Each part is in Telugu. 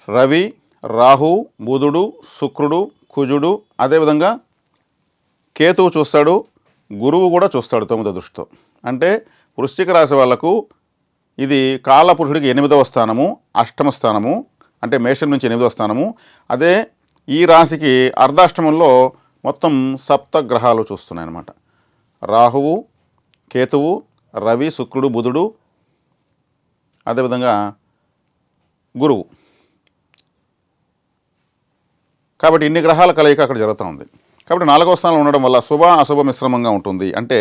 రవి, రాహు, బుధుడు, శుక్రుడు, కుజుడు, అదేవిధంగా కేతువు చూస్తాడు, గురువు కూడా చూస్తాడు 9వ దృష్టితో. అంటే వృశ్చిక రాశి వాళ్లకు ఇది కాలపురుషుడికి 8వ స్థానము, అష్టమ స్థానము, అంటే మేషం నుంచి 8వ స్థానము. అదే ఈ రాశికి అర్ధాష్టమంలో మొత్తం సప్త గ్రహాలు చూస్తున్నాయి అన్నమాట. రాహువు, కేతువు, రవి, శుక్రుడు, బుధుడు, అదేవిధంగా గురువు. కాబట్టి ఇన్ని గ్రహాల కలయిక అక్కడ జరుగుతూ ఉంది. కాబట్టి 4వ స్థానంలో ఉండడం వల్ల శుభ అశుభ మిశ్రమంగా ఉంటుంది. అంటే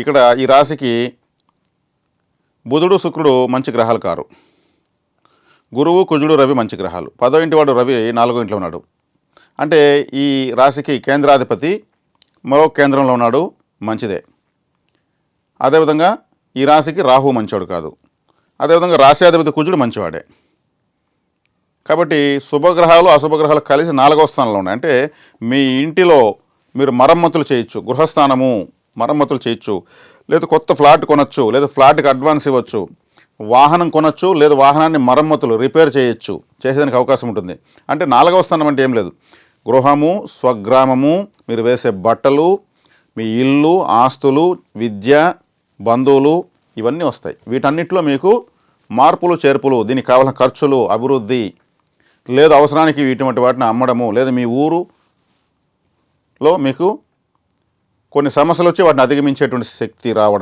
ఇక్కడ ఈ రాశికి బుధుడు, శుక్రుడు మంచి గ్రహాలు కారు. గురువు, కుజుడు, రవి మంచి గ్రహాలు. 10వ ఇంటి వాడు రవి 4వ ఇంట్లో ఉన్నాడు. అంటే ఈ రాశికి కేంద్రాధిపతి మరో కేంద్రంలో ఉన్నాడు, మంచిదే. అదేవిధంగా ఈ రాశికి రాహు మంచివాడు కాదు. అదేవిధంగా రాశ్యాధిపతి కుజుడు మంచివాడే. కాబట్టి శుభగ్రహాలు అశుభగ్రహాలు కలిసి 4వ స్థానంలో ఉన్నాయి. అంటే మీ ఇంటిలో మీరు మరమ్మతులు చేయొచ్చు, గృహస్థానము మరమ్మతులు చేయొచ్చు, లేదా కొత్త ఫ్లాట్ కొనొచ్చు, లేదా ఫ్లాట్కి అడ్వాన్స్ ఇవ్వచ్చు, వాహనం కొనొచ్చు, లేదా వాహనాన్ని మరమ్మతులు రిపేర్ చేయొచ్చు, చేసేదానికి అవకాశం ఉంటుంది. అంటే 4వ స్థానం అంటే ఏం లేదు, గృహము, స్వగ్రామము, మీరు వేసే బట్టలు, మీ ఇల్లు, ఆస్తులు, విద్య, బంధువులు, ఇవన్నీ వస్తాయి. వీటన్నిటిలో మీకు మార్పులు చేర్పులు, దీనికి కావాల్సిన ఖర్చులు, అభివృద్ధి, లేదు అవసరానికి ఇటువంటి వాటిని అమ్మడము, లేదా మీ ఊరులో మీకు కొన్ని సమస్యలు వచ్చి వాటిని అధిగమించేటువంటి శక్తి రావడం.